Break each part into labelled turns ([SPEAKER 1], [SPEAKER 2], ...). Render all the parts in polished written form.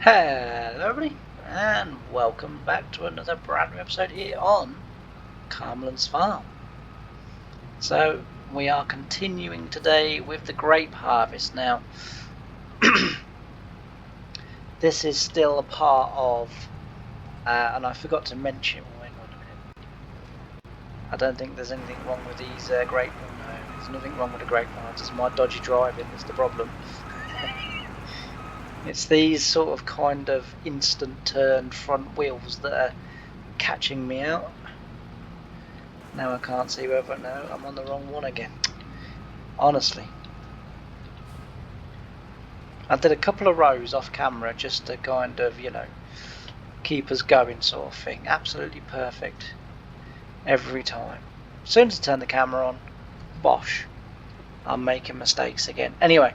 [SPEAKER 1] Hello everybody, and welcome back to another brand new episode here on Carmelin's Farm. So we are continuing today with the grape harvest. Now this is still a part of, and I forgot to mention, wait a minute, I don't think there's anything wrong with these grape, no, there's nothing wrong with the grape vines, it's my dodgy driving that's the problem. It's these sort of kind of instant turn front wheels that are catching me out. Now I can't see whether, no, I'm on the wrong one again. Honestly. I did a couple of rows off camera just to kind of, keep us going sort of thing. Absolutely perfect. Every time. As soon as I turn the camera on, bosh. I'm making mistakes again. Anyway.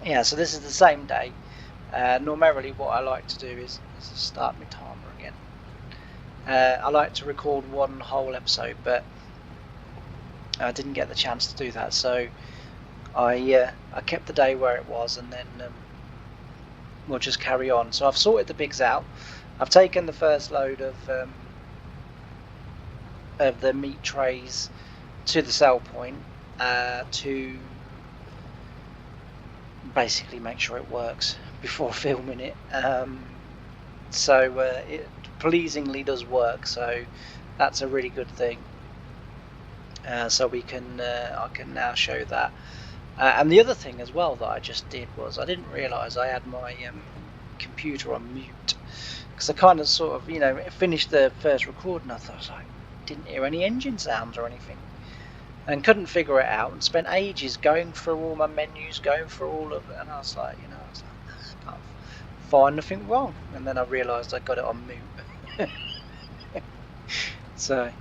[SPEAKER 1] Yeah, so this is the same day. Normally what I like to do is start my timer again. I like to record one whole episode, but I didn't get the chance to do that, so I kept the day where it was, and then we'll just carry on. So I've sorted the pigs out. I've taken the first load of the meat trays to the sell point to basically make sure it works before filming it. So it pleasingly does work, so that's a really good thing. So we can I can now show that. And the other thing as well that I just did was I didn't realise I had my computer on mute, because I kind of sort of finished the first recording. I thought I didn't hear any engine sounds or anything, and couldn't figure it out, and spent ages going through all my menus, going through all of it, and I was like, I can't find nothing wrong. And then I realised I got it on mute. So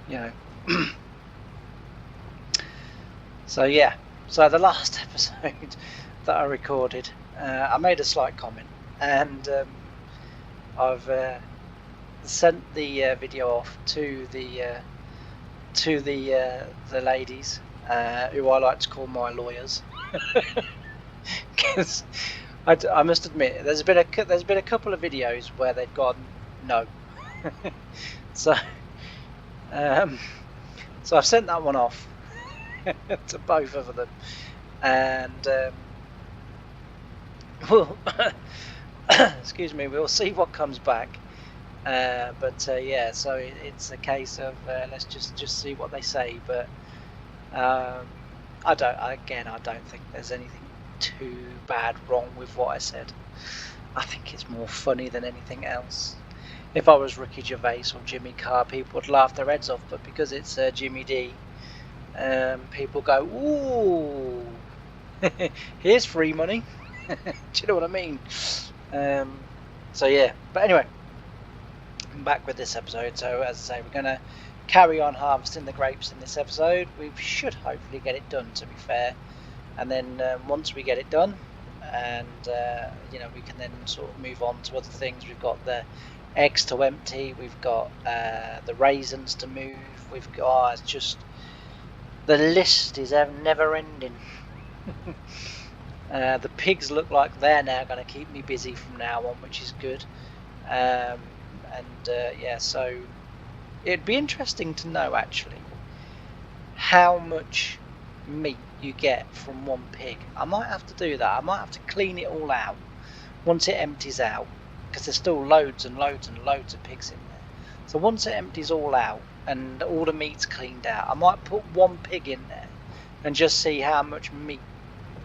[SPEAKER 1] so yeah. So the last episode that I recorded, I made a slight comment, and I've sent the video off to the ladies, who I like to call my lawyers, because I must admit there's been a couple of videos where they've gone no. So I've sent that one off to both of them, and excuse me, we'll see what comes back. But yeah, so it's a case of let's just see what they say. But I don't think there's anything too bad wrong with what I said. I think it's more funny than anything else. If I was Ricky Gervais or Jimmy Carr, people would laugh their heads off, but because it's Jimmy D, people go, ooh, here's free money. Do you know what I mean? So yeah, but anyway, I'm back with this episode. So as I say, we're going to carry on harvesting the grapes in this episode. We should hopefully get it done, to be fair, and then once we get it done, and we can then sort of move on to other things. We've got the eggs to empty, we've got the raisins to move, we've got it's just, the list is never ending. The pigs look like they're now going to keep me busy from now on, which is good. Yeah, so it'd be interesting to know actually how much meat you get from one pig. I might have to do that. I might have to clean it all out once it empties out, because there's still loads and loads and loads of pigs in there. So once it empties all out and all the meat's cleaned out, I might put one pig in there and just see how much meat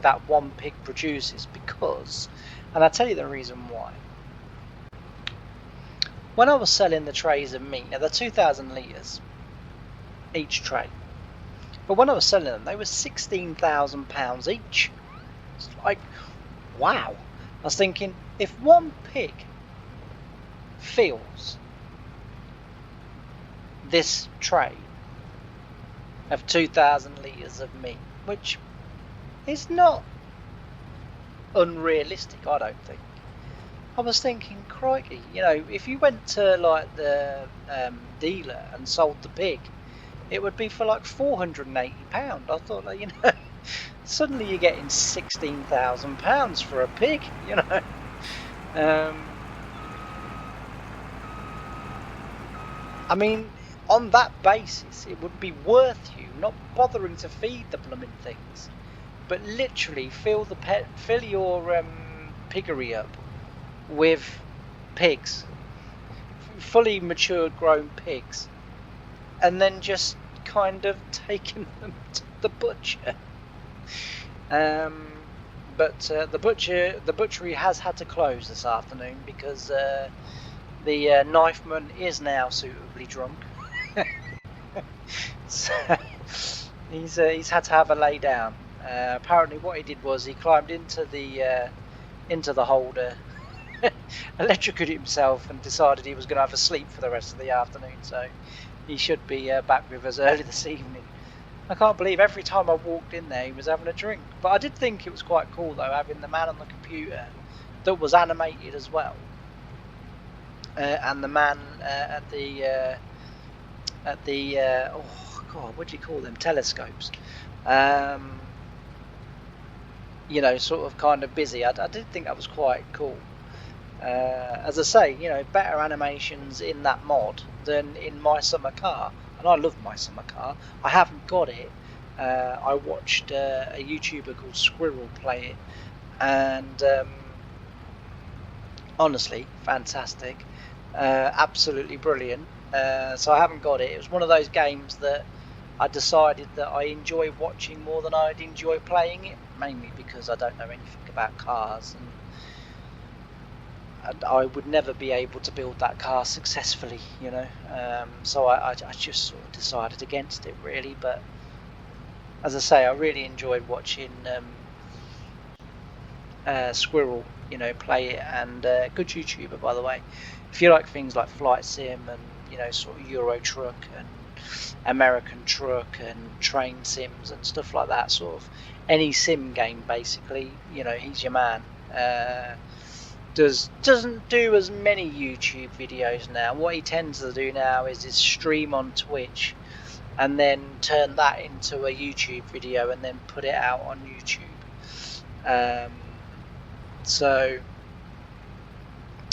[SPEAKER 1] that one pig produces. Because, and I'll tell you the reason why. When I was selling the trays of meat, now they're 2,000 litres each tray, but when I was selling them, they were £16,000 each. It's like, wow. I was thinking, if one pig fills this tray of 2,000 litres of meat, which is not unrealistic, I don't think. I was thinking, crikey, if you went to like the dealer and sold the pig, it would be for like £480. I thought, suddenly you're getting £16,000 for a pig, I mean, on that basis, it would be worth you not bothering to feed the blooming things, but literally fill your piggery up with pigs, fully matured, grown pigs, and then just kind of taking them to the butcher. But the butchery has had to close this afternoon because the knifeman is now suitably drunk. So he's had to have a lay down. Apparently, what he did was he climbed into the holder, electrocuted himself, and decided he was going to have a sleep for the rest of the afternoon. So he should be back with us early this evening. I can't believe every time I walked in there he was having a drink. But I did think it was quite cool though, having the man on the computer that was animated as well, and the man at the oh god, what do you call them? Telescopes. You know, sort of kind of busy. I did think that was quite cool. As I say, you know, better animations in that mod than in my summer car, and I love my summer car. I haven't got it. I watched a YouTuber called Squirrel play it, and honestly, fantastic, absolutely brilliant. So I haven't got it. It was one of those games that I decided that I enjoy watching more than I'd enjoy playing it, mainly because I don't know anything about cars, and I would never be able to build that car successfully, you know. So I just sort of decided against it, really. But as I say, I really enjoyed watching Squirrel, you know, play it, and good YouTuber, by the way. If you like things like Flight Sim and, you know, sort of Euro Truck and American Truck and train sims and stuff like that, sort of any sim game basically, you know, he's your man. Doesn't do as many YouTube videos now. What he tends to do now is stream on Twitch and then turn that into a YouTube video and then put it out on YouTube. So,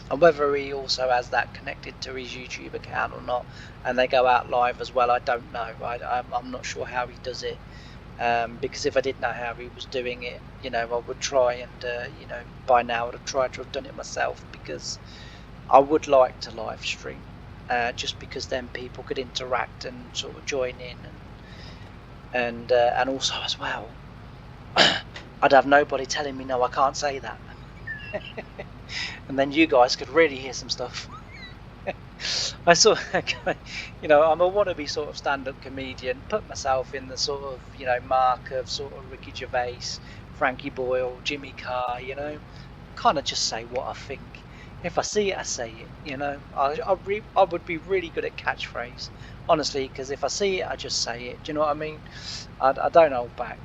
[SPEAKER 1] and whether he also has that connected to his YouTube account or not, and they go out live as well, I don't know. I'm not sure how he does it, because if I did know how he was doing it, you know, I would try and, you know, by now I'd have tried to have done it myself, because I would like to live stream, just because then people could interact and sort of join in, and also as well, I'd have nobody telling me no, I can't say that. And then you guys could really hear some stuff. I sort of, you know, I'm a wannabe sort of stand-up comedian, put myself in the sort of, you know, mark of sort of Ricky Gervais, Frankie Boyle, Jimmy Carr, you know, kind of just say what I think. If I see it, I say it, you know. I would be really good at catchphrase, honestly, because if I see it, I just say it. Do you know what I mean? I don't hold back.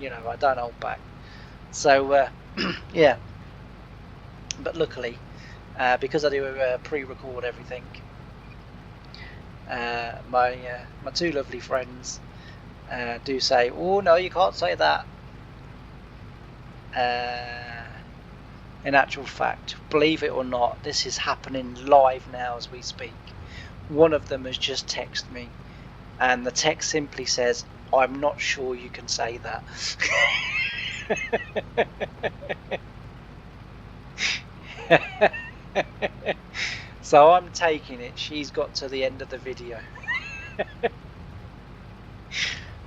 [SPEAKER 1] You know, I don't hold back. So, yeah. But luckily, because I do pre-record everything, my two lovely friends do say, "Oh no, you can't say that." In actual fact, believe it or not, this is happening live now as we speak. One of them has just texted me, and the text simply says, "I'm not sure you can say that." So I'm taking it she's got to the end of the video.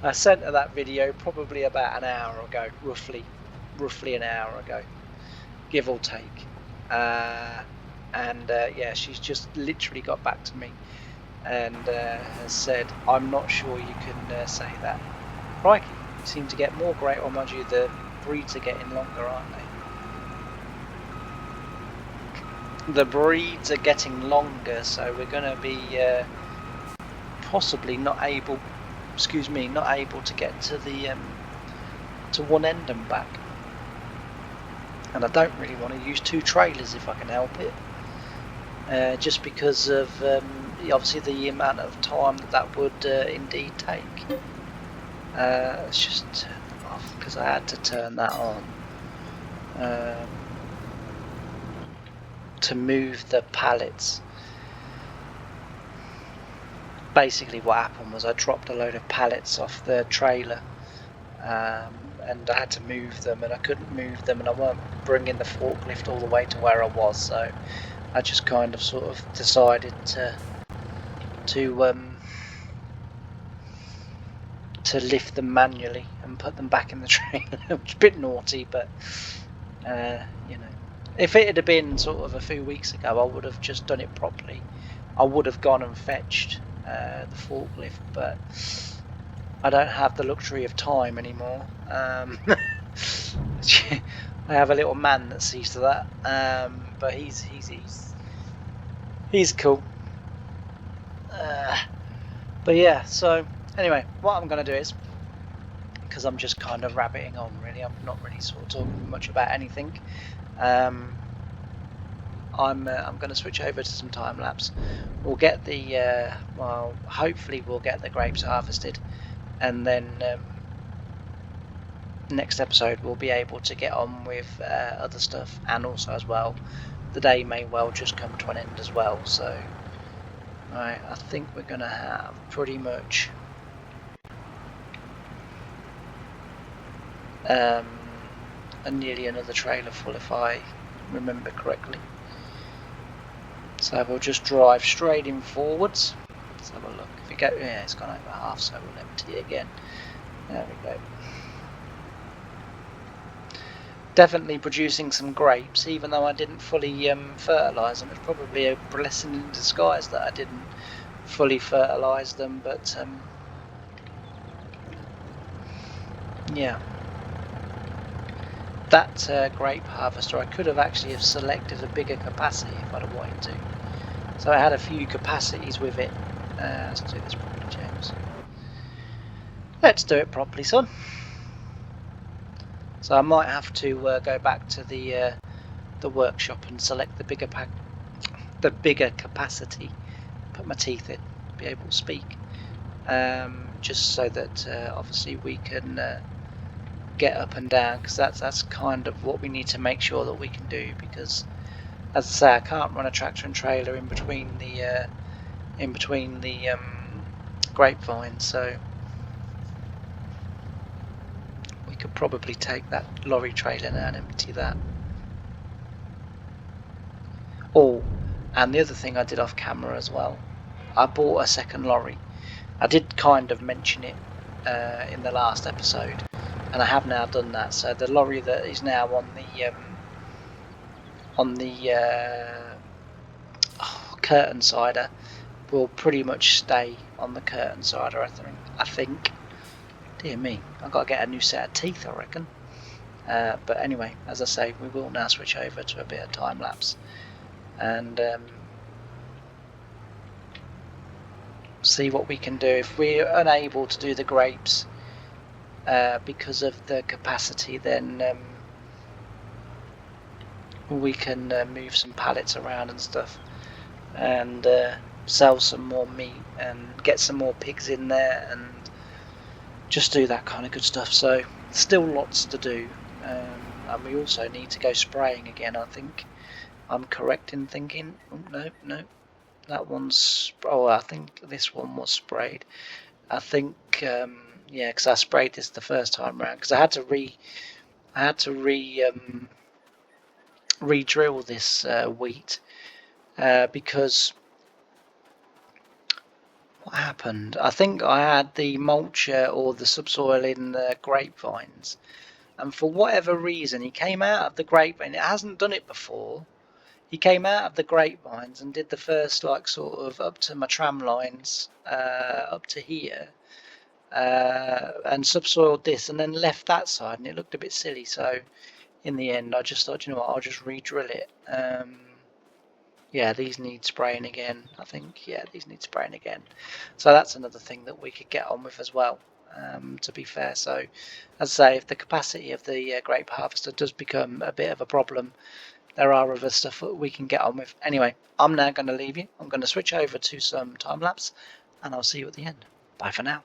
[SPEAKER 1] I sent her that video probably about an hour ago, roughly an hour ago, give or take, and yeah, she's just literally got back to me and has said, "I'm not sure you can say that." Crikey, you seem to get more great, or mind you, the breeds are getting longer, aren't they? The breeds are getting longer, so we're going to be possibly not able to get to the to one end and back. And I don't really want to use two trailers if I can help it, just because of obviously the amount of time that would indeed take. Let's just turn them off, because I had to turn that on. to move the pallets. Basically what happened was I dropped a load of pallets off the trailer, and I had to move them, and I couldn't move them, and I weren't bringing the forklift all the way to where I was, so I just kind of sort of decided to lift them manually and put them back in the trailer, which is a bit naughty, but you know, if it had been sort of a few weeks ago, I would have just done it properly. I would have gone and fetched the forklift, but I don't have the luxury of time anymore. I have a little man that sees to that, but he's cool. But yeah, so anyway, what I'm going to do is, because I'm just kind of rabbiting on really, I'm not really sort of talking much about anything. I'm going to switch over to some time lapse. We'll get the well, hopefully we'll get the grapes harvested, and then next episode we'll be able to get on with other stuff, and also as well, the day may well just come to an end as well. So, right, I think we're going to have pretty much nearly another trailer full if I remember correctly. So we'll just drive straight in forwards. Let's have a look. If we go, yeah, it's gone over half, so we'll empty it again. There we go. Definitely producing some grapes, even though I didn't fully fertilise them. It's probably a blessing in disguise that I didn't fully fertilise them, but yeah. That grape harvester, I could have actually have selected a bigger capacity if I'd have wanted to. So I had a few capacities with it. Let's do this properly, James. Let's do it properly, son. So I might have to go back to the workshop and select the bigger capacity. Put my teeth in, be able to speak, just so that obviously we can get up and down, because that's kind of what we need to make sure that we can do. Because, as I say, I can't run a tractor and trailer in between the grapevines, so we could probably take that lorry trailer now and empty that. Oh, and the other thing I did off camera as well, I bought a second lorry. I did kind of mention it in the last episode, and I have now done that. So the lorry that is now on the curtain sider will pretty much stay on the curtain sider, I think. Dear me, I've got to get a new set of teeth, I reckon. But anyway, as I say, we will now switch over to a bit of time lapse and see what we can do. If we're unable to do the grapes because of the capacity, then we can move some pallets around and stuff, and sell some more meat and get some more pigs in there and just do that kind of good stuff. So still lots to do, and we also need to go spraying again. I think I'm correct in thinking. Oh, no, that one's, oh, I think this one was sprayed. I think yeah, because I sprayed this the first time around, because I had to re-drill this wheat because what happened? I think I had the mulcher or the subsoil in the grapevines, and for whatever reason he came out of the grapevine. It hasn't done it before. He came out of the grapevines and did the first, like, sort of up to my tram lines, up to here, and subsoiled this, and then left that side, and it looked a bit silly. So in the end, I just thought, you know what, I'll just re-drill it. Yeah, these need spraying again, I think. Yeah, these need spraying again. So that's another thing that we could get on with as well, to be fair. So, as I say, if the capacity of the grape harvester does become a bit of a problem, there are other stuff that we can get on with. Anyway, I'm now going to leave you. I'm going to switch over to some time lapse, and I'll see you at the end. Bye for now.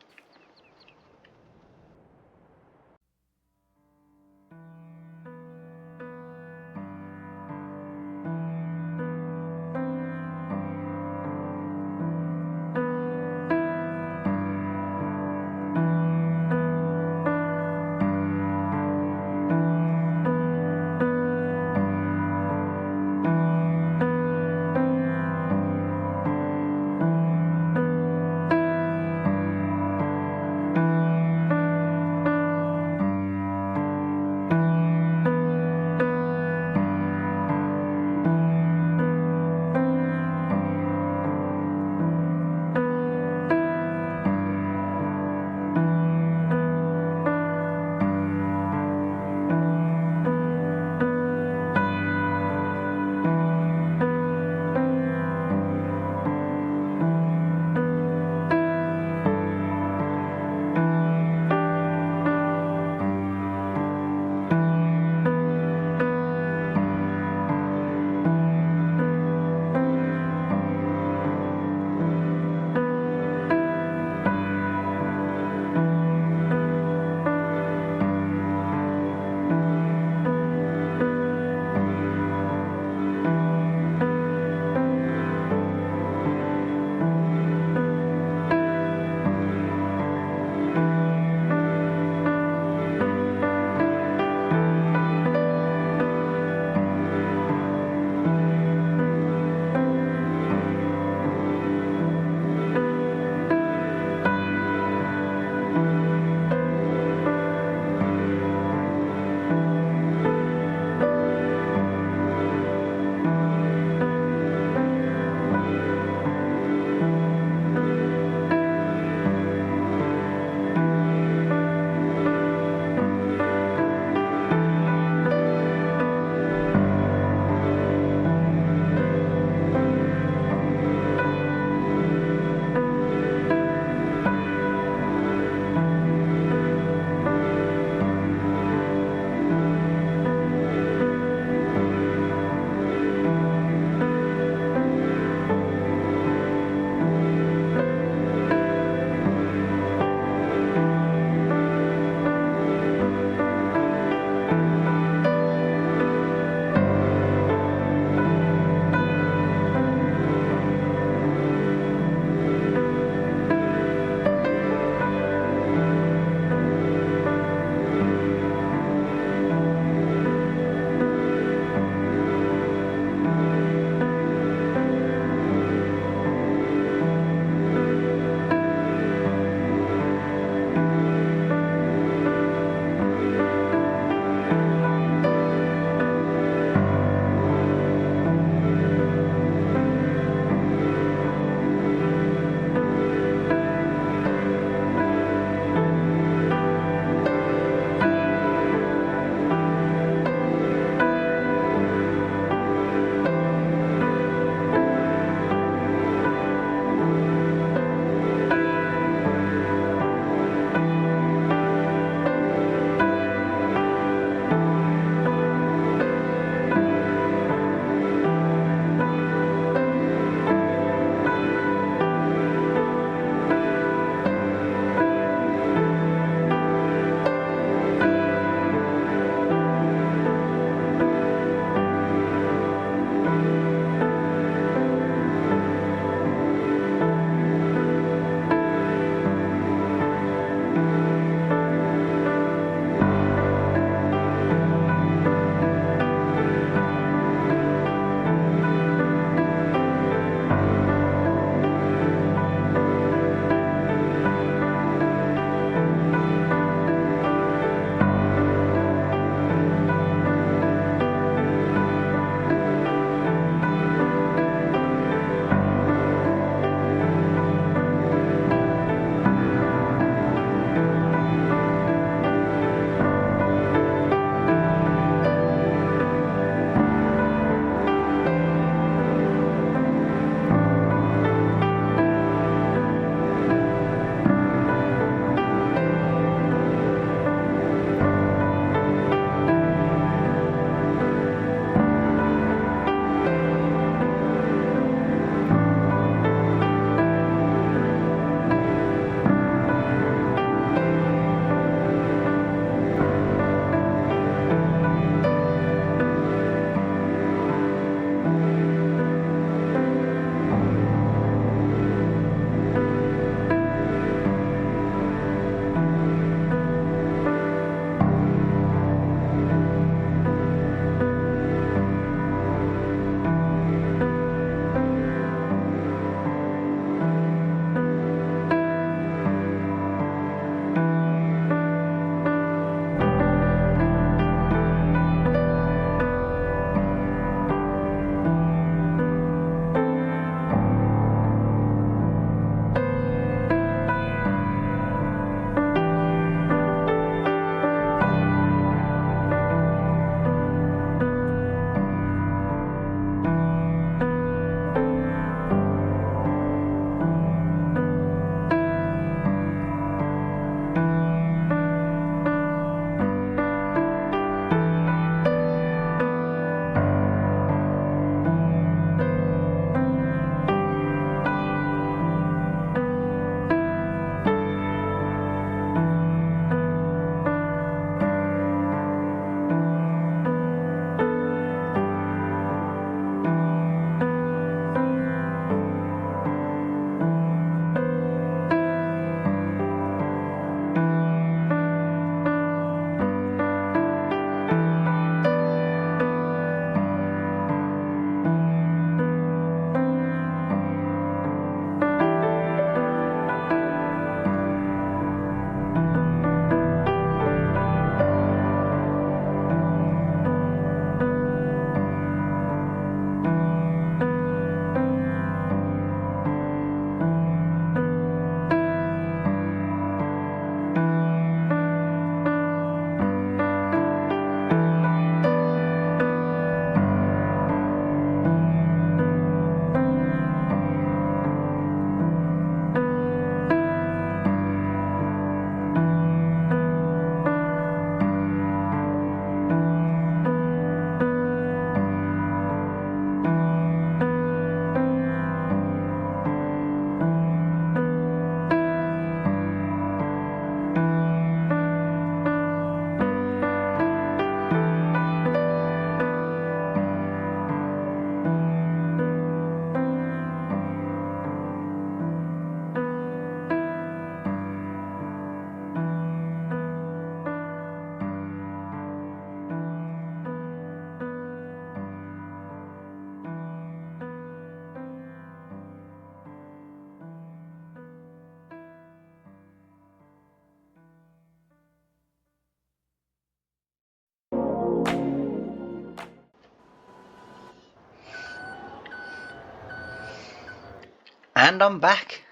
[SPEAKER 1] And I'm back.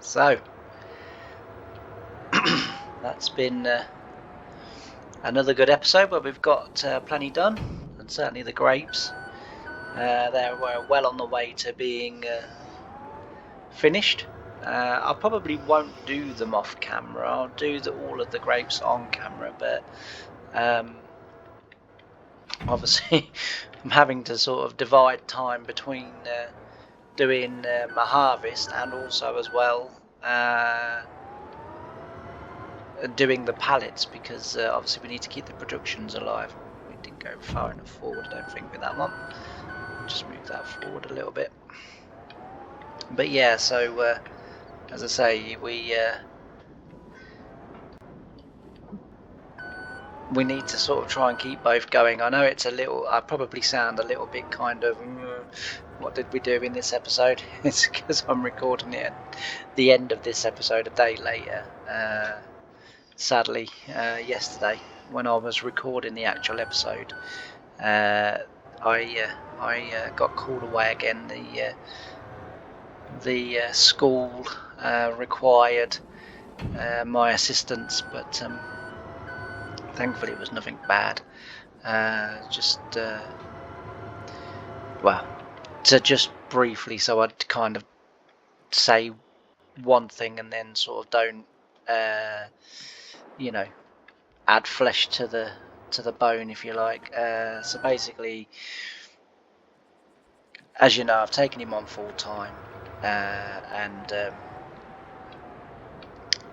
[SPEAKER 1] So that's been another good episode where we've got plenty done, and certainly the grapes. They were well on the way to being finished. I probably won't do them off camera. I'll do all of the grapes on camera, but obviously I'm having to sort of divide time between doing my harvest and also as well doing the pallets, because obviously we need to keep the productions alive. We didn't go far enough forward, I don't think, with that one. Just move that forward a little bit. But yeah, so as I say, we need to sort of try and keep both going. I know it's a little, I probably sound a little bit kind of what did we do in this episode? It's because I'm recording it at the end of this episode a day later. Sadly, yesterday when I was recording the actual episode, I got called away again. The school required my assistance, but thankfully it was nothing bad. Well, to just briefly, so I'd kind of say one thing and then sort of don't, add flesh to the bone, if you like. So basically, as you know, I've taken him on full time, and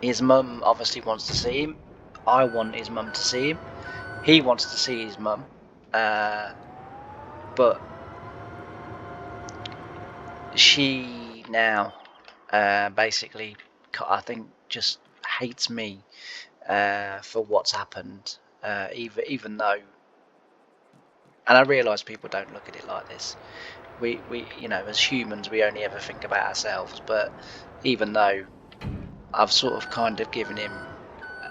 [SPEAKER 1] his mum obviously wants to see him. I want his mum to see him. He wants to see his mum, but she now basically, I think, just hates me for what's happened, even though, and I realise people don't look at it like this. We as humans, we only ever think about ourselves, but even though I've sort of kind of given him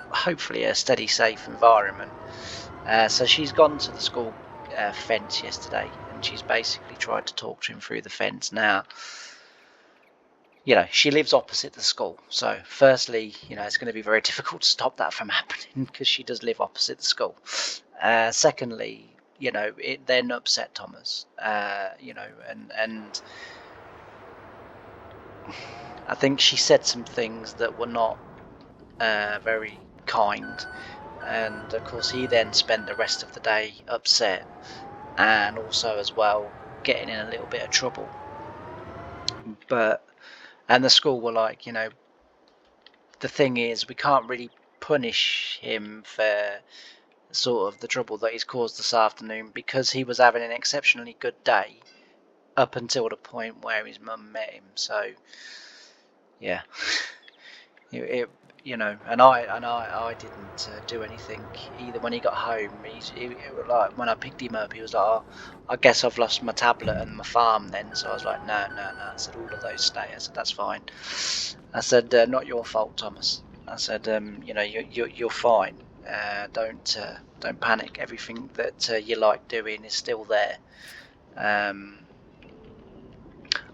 [SPEAKER 1] hopefully a steady, safe environment, so she's gone to the school fence yesterday, and she's basically tried to talk to him through the fence. Now, she lives opposite the school, so firstly, it's going to be very difficult to stop that from happening because she does live opposite the school. Secondly, it then upset Thomas, and I think she said some things that were not very kind, and of course he then spent the rest of the day upset, and also as well getting in a little bit of trouble. And the school were like, the thing is, we can't really punish him for sort of the trouble that he's caused this afternoon, because he was having an exceptionally good day up until the point where his mum met him. So yeah, and I didn't do anything either. When he got home, like when I picked him up, he was like, "Oh, I guess I've lost my tablet and my farm then." So I was like, "No." I said, "All of those stay." I said, "That's fine." I said, "Not your fault, Thomas." I said, "You're fine. Don't panic. Everything that you like doing is still there."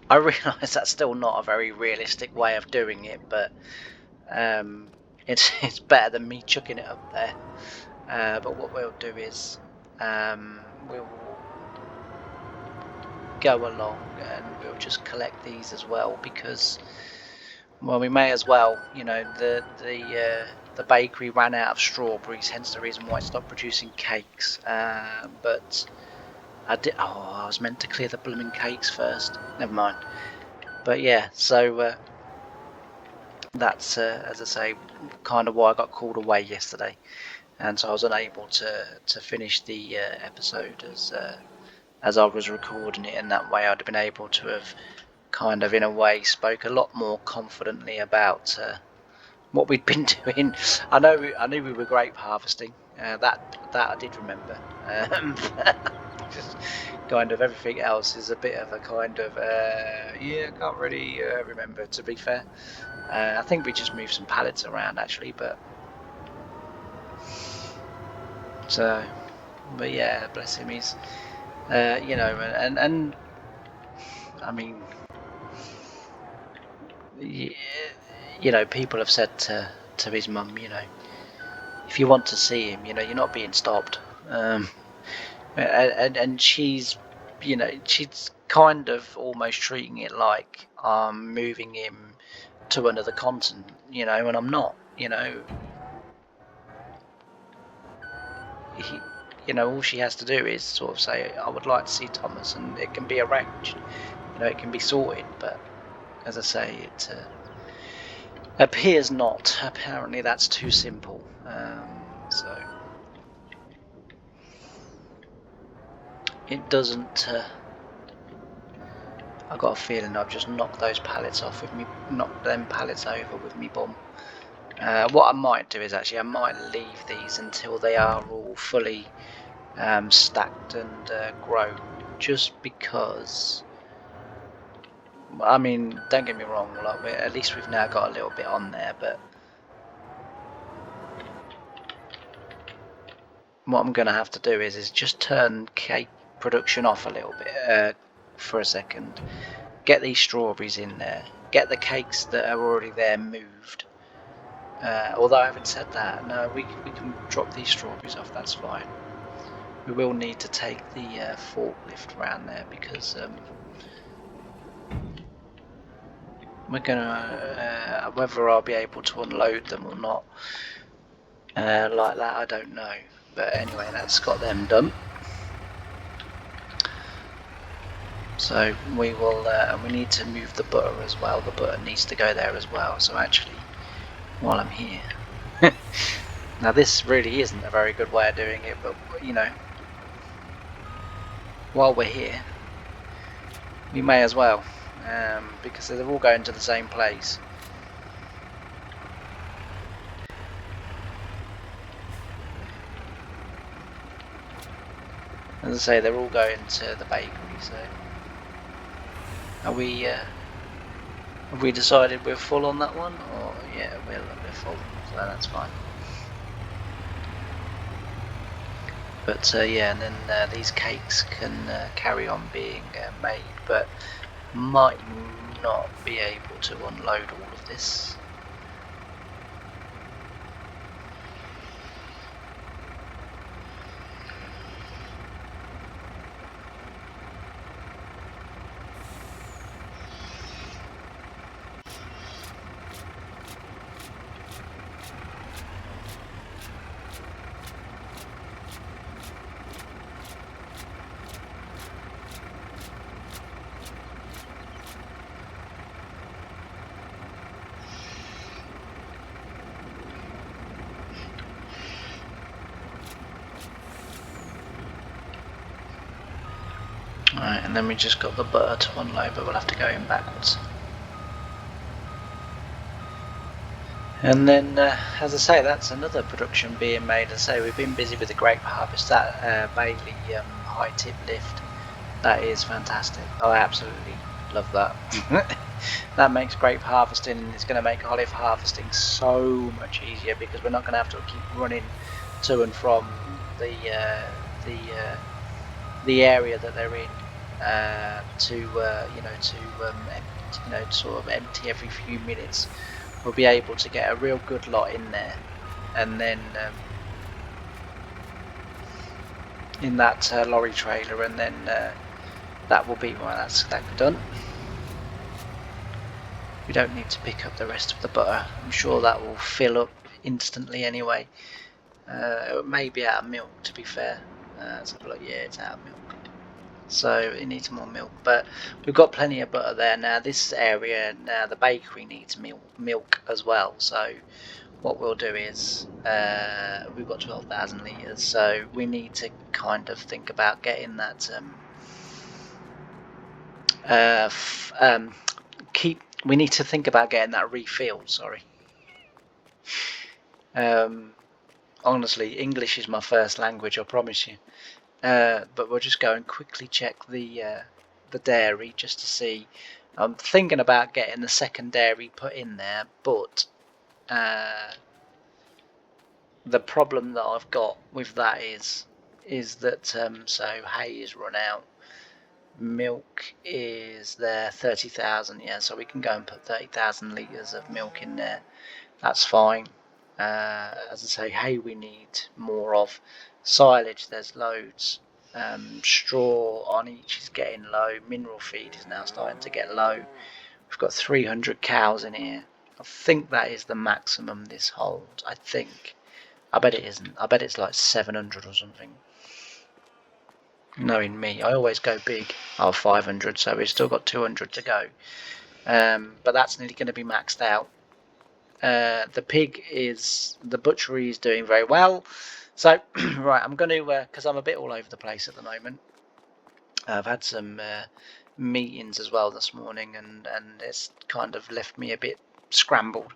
[SPEAKER 1] I realise that's still not a very realistic way of doing it, but it's better than me chucking it up there. But what we'll do is we'll go along and we'll just collect these as well, because, well, we may as well. The bakery ran out of strawberries, hence the reason why it stopped producing cakes. But I did. Oh, I was meant to clear the blooming cakes first. Never mind. But yeah, so that's as I say, kind of why I got called away yesterday, and so I was unable to finish the episode as I was recording it. And that way I'd have been able to have kind of, in a way, spoke a lot more confidently about what we'd been doing. I knew we were grape harvesting. That I did remember. Just kind of everything else is a bit of a kind of I can't really remember, to be fair. I think we just moved some pallets around actually, but yeah, bless him. He's and I mean, you know, people have said to his mum, you know, if you want to see him, you know, you're not being stopped. And she's, you know, she's kind of almost treating it like I'm moving him to another continent, you know, and I'm not, you know. He, you know, all she has to do is sort of say, I would like to see Thomas, and it can be arranged, you know, it can be sorted. But as I say, it appears not. Apparently, that's too simple. So it doesn't. I got a feeling I've just knocked those pallets off with me, knocked them pallets over with me bomb. What I might do is actually I might leave these until they are all fully stacked and grown, just because. I mean, don't get me wrong, like at least we've now got a little bit on there, but what I'm going to have to do is just turn cake production off a little bit for a second, get these strawberries in there, get the cakes that are already there moved. Although I haven't said that, no, we can drop these strawberries off, that's fine. We will need to take the forklift around there because we're gonna, whether I'll be able to unload them or not, like that, I don't know. But anyway, that's got them done. So we will, we need to move the butter as well. The butter needs to go there as well. So actually, while I'm here, now this really isn't a very good way of doing it, but you know, while we're here, we may as well, because they're all going to the same place. As I say, they're all going to the bakery. So, are we? Have we decided we're full on that one? Or yeah, we're full, so that's fine. But yeah, and then these cakes can carry on being made, but might not be able to unload all of this. Alright, and then we just got the butter to unload, but we'll have to go in backwards. And then, as I say, that's another production being made. As I say, we've been busy with the grape harvest, that Bailey high tip lift. That is fantastic. I absolutely love that. That makes grape harvesting, and it's going to make olive harvesting so much easier because we're not going to have to keep running to and from the area that they're in to sort of empty every few minutes. We'll be able to get a real good lot in there, and then in that lorry trailer, and then that will be that's done. We don't need to pick up the rest of the butter. I'm sure that will fill up instantly anyway. It may be out of milk, to be fair. Let's have a look. Yeah, it's out of milk. So it needs more milk, but we've got plenty of butter there. Now this area, now the bakery needs milk as well. So what we'll do is we've got 12,000 litres, so we need to kind of think about getting that we need to think about getting that refilled. Sorry. Honestly, English is my first language, I promise you. But we'll just go and quickly check the dairy just to see. I'm thinking about getting the second dairy put in there, but the problem that I've got with that is that so hay is run out, Milk is there 30,000, yeah, so we can go and put 30,000 litres of milk in there. That's fine. As I say, hay we need more of. Silage, there's loads. Straw on each is getting low. Mineral feed is now starting to get low. We've got 300 cows in here. I think that is the maximum this holds. I think. I bet it isn't. I bet it's like 700 or something. Knowing me, I always go big. 500, so we've still got 200 to go. But that's nearly going to be maxed out. The pig is, the butchery is doing very well. So, right, I'm going to, because I'm a bit all over the place at the moment. I've had some meetings as well this morning, and it's kind of left me a bit scrambled.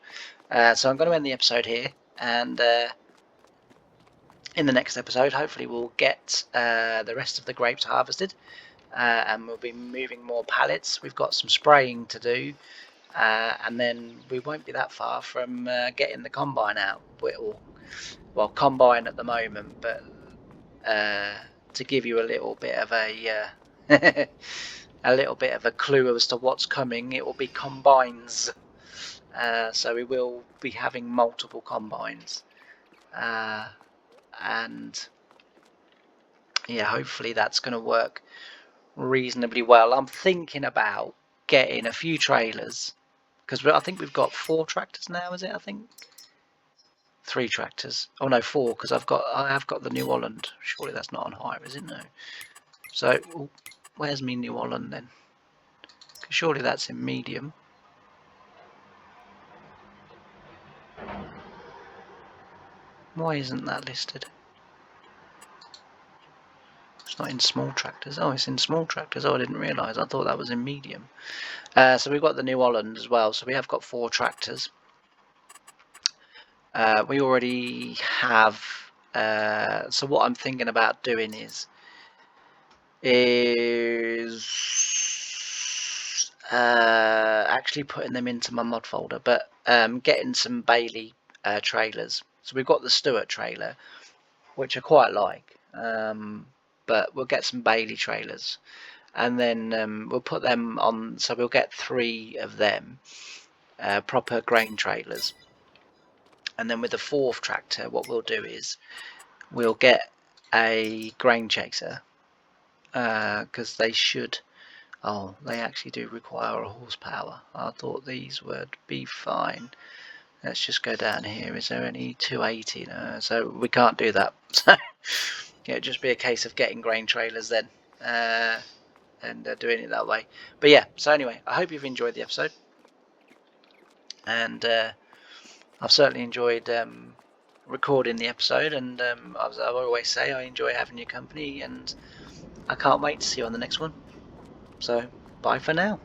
[SPEAKER 1] So I'm going to end the episode here, and in the next episode, hopefully we'll get the rest of the grapes harvested, and we'll be moving more pallets. We've got some spraying to do. And then we won't be that far from getting the combine out. Well, combine at the moment, but to give you a little bit of a a little bit of a clue as to what's coming, it will be combines. So we will be having multiple combines, and yeah, hopefully that's going to work reasonably well. I'm thinking about getting a few trailers, because I think we've got 4 tractors now, is it? I think 3 tractors. Oh no, 4, because I have got the New Holland. Surely that's not on hire, is it? No. So where's me New Holland then? Surely that's in medium. Why isn't that listed? It's not in small tractors. Oh, it's in small tractors. Oh, I didn't realise. I thought that was in medium. So we've got the New Holland as well. So we have got 4 tractors. We already have. So what I'm thinking about doing is actually putting them into my mod folder, but getting some Bailey trailers. So we've got the Stewart trailer, which I quite like, but we'll get some Bailey trailers, and then we'll put them on. So we'll get 3 of them, proper grain trailers, and then with the 4th tractor, what we'll do is we'll get a grain chaser, because they should. Oh, they actually do require a horsepower. I thought these would be fine. Let's just go down here. Is there any 280? No, so we can't do that. So yeah, it'd just be a case of getting grain trailers then, and doing it that way. But yeah, so anyway, I hope you've enjoyed the episode, and I've certainly enjoyed recording the episode, and as I always say, I enjoy having your company, and I can't wait to see you on the next one. So bye for now.